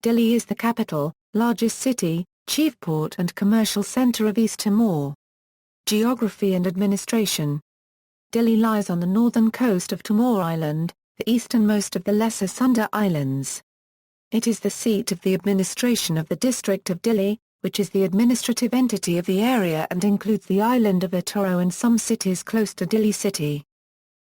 Dili is the capital, largest city, chief port and commercial center of East Timor. Geography and administration. Dili lies on the northern coast of Timor Island, the easternmost of the Lesser Sunda Islands. It is the seat of the administration of the district of Dili, which is the administrative entity of the area and includes the island of Attribution and some cities close to Dili city.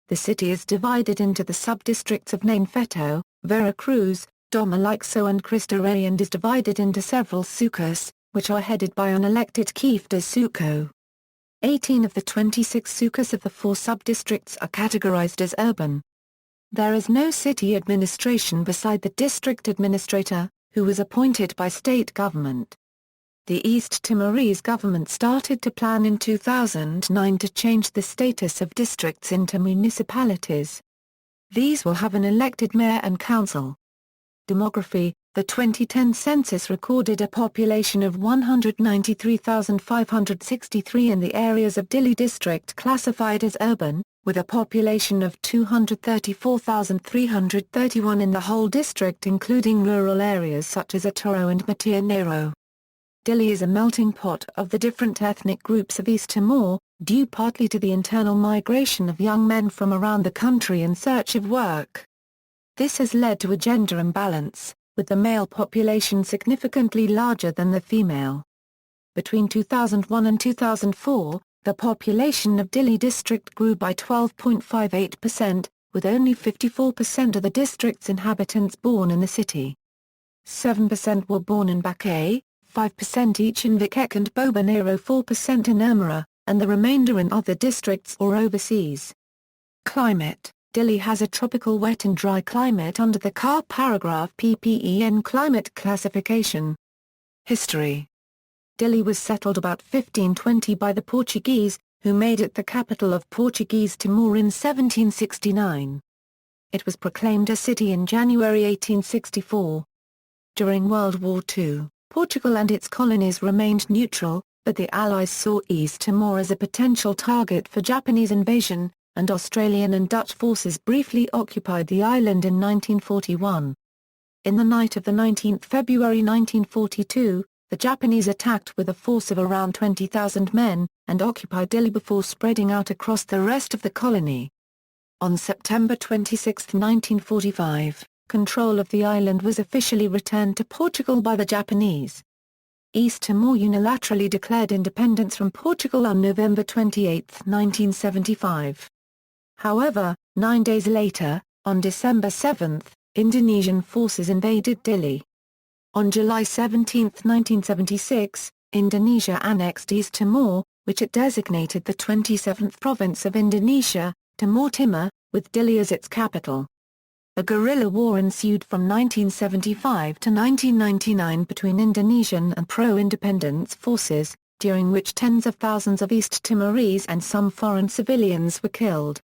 The city is divided into the sub-districts of Nainfeto, Veracruz, Domalixo and Cristo Rey and is divided into several sucos, which are headed by an elected chief de suco. 18 of the 26 sucos of the 4 sub-districts are categorized as urban. There is no city administration beside the district administrator, who was appointed by state government. The East Timorese government started to plan in 2009 to change the status of districts into municipalities. These will have an elected mayor and council. Demography. The 2010 census recorded a population of 193,563 in the areas of Dili district classified as urban, with a population of 234,331 in the whole district including rural areas such as Atoro and Matirnero. Dili is a melting pot of the different ethnic groups of East Timor, due partly to the internal migration of young men from around the country in search of work. This has led to a gender imbalance, with the male population significantly larger than the female. Between 2001 and 2004, the population of Dili district grew by 12.58%, with only 54% of the district's inhabitants born in the city. 7% were born in Bacay, 5% each in Vikeck and Bobanero, 4% in Ermera, and the remainder in other districts or overseas. Climate. Dili has a tropical wet and dry climate under the CAR paragraph PPEN climate classification. History. Dili was settled about 1520 by the Portuguese, who made it the capital of Portuguese Timor in 1769. It was proclaimed a city in January 1864. During World War II, Portugal and its colonies remained neutral, but the Allies saw East Timor as a potential target for Japanese invasion, and Australian and Dutch forces briefly occupied the island in 1941. In the night of the 19th February 1942, the Japanese attacked with a force of around 20,000 men, and occupied Dili before spreading out across the rest of the colony. On September 26, 1945, control of the island was officially returned to Portugal by the Japanese. East Timor unilaterally declared independence from Portugal on November 28, 1975. However, 9 days later, on December 7, Indonesian forces invaded Dili. On July 17, 1976, Indonesia annexed East Timor, which it designated the 27th province of Indonesia, Timor Timur, with Dili as its capital. A guerrilla war ensued from 1975 to 1999 between Indonesian and pro-independence forces, during which tens of thousands of East Timorese and some foreign civilians were killed.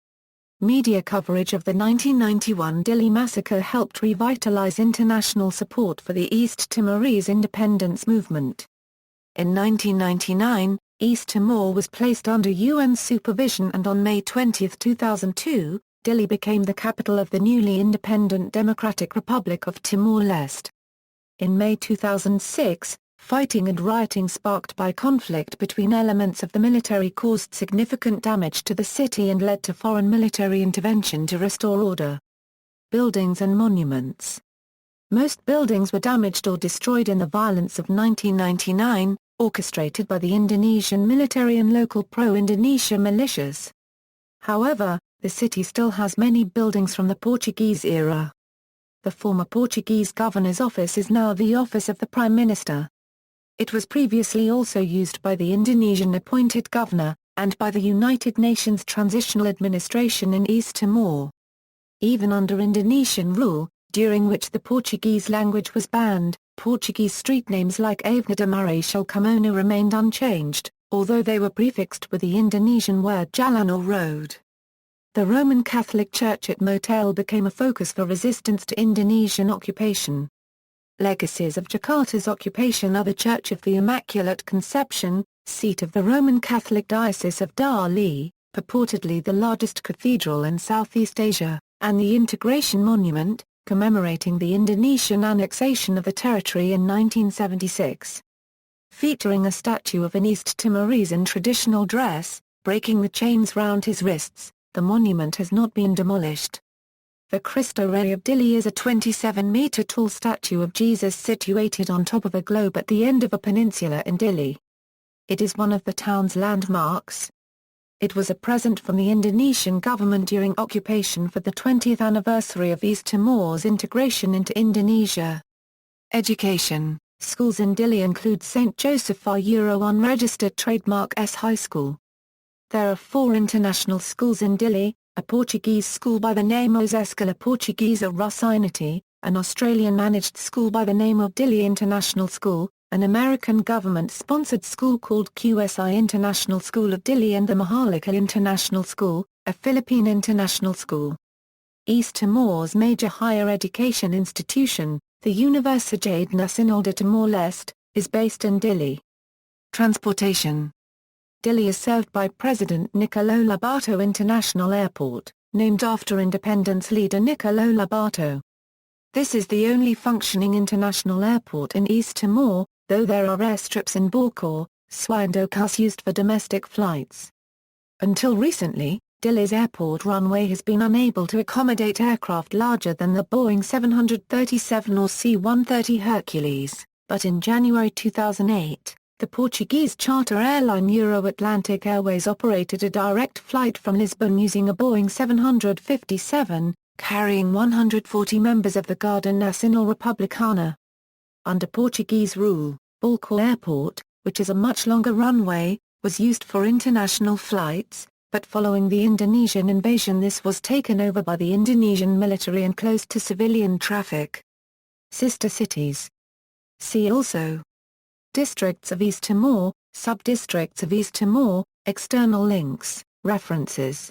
Media coverage of the 1991 Dili massacre helped revitalize international support for the East Timorese independence movement. In 1999, East Timor was placed under UN supervision and on May 20, 2002, Dili became the capital of the newly independent Democratic Republic of Timor-Leste. In May 2006, fighting and rioting sparked by conflict between elements of the military caused significant damage to the city and led to foreign military intervention to restore order. Buildings and monuments. Most buildings were damaged or destroyed in the violence of 1999, orchestrated by the Indonesian military and local pro-Indonesia militias. However, the city still has many buildings from the Portuguese era. The former Portuguese governor's office is now the office of the Prime Minister. It was previously also used by the Indonesian appointed governor, and by the United Nations Transitional Administration in East Timor. Even under Indonesian rule, during which the Portuguese language was banned, Portuguese street names like Avenida Marechal Carmona remained unchanged, although they were prefixed with the Indonesian word jalan or road. The Roman Catholic Church at Motel became a focus for resistance to Indonesian occupation. Legacies of Jakarta's occupation are the Church of the Immaculate Conception, seat of the Roman Catholic Diocese of Dili, purportedly the largest cathedral in Southeast Asia, and the Integration Monument, commemorating the Indonesian annexation of the territory in 1976. Featuring a statue of an East Timorese in traditional dress, breaking the chains round his wrists, the monument has not been demolished. The Cristo Rey of Dili is a 27-meter-tall statue of Jesus situated on top of a globe at the end of a peninsula in Dili. It is one of the town's landmarks. It was a present from the Indonesian government during occupation for the 20th anniversary of East Timor's integration into Indonesia. Education. Schools in Dili include St. Joseph R.1 registered trademark S High School. There are 4 international schools in Dili, a Portuguese school by the name of Escola Portuguesa Rocinante, an Australian-managed school by the name of Dili International School, an American government-sponsored school called QSI International School of Dili and the Maharlika International School, a Philippine international school. East Timor's major higher education institution, the Universidade Nacional de Timor-Leste, is based in Dili. Transportation. Dili is served by President Nicolò Lobato International Airport, named after independence leader Nicolò Lobato. This is the only functioning international airport in East Timor, though there are airstrips in Baucau, Suardokas used for domestic flights. Until recently, Dili's airport runway has been unable to accommodate aircraft larger than the Boeing 737 or C-130 Hercules, but in January 2008, the Portuguese charter airline Euro-Atlantic Airways operated a direct flight from Lisbon using a Boeing 757, carrying 140 members of the Guarda Nacional Republicana. Under Portuguese rule, Baucau Airport, which is a much longer runway, was used for international flights, but following the Indonesian invasion this was taken over by the Indonesian military and closed to civilian traffic. Sister cities. See also: Districts of East Timor, Sub-districts of East Timor, external links, references.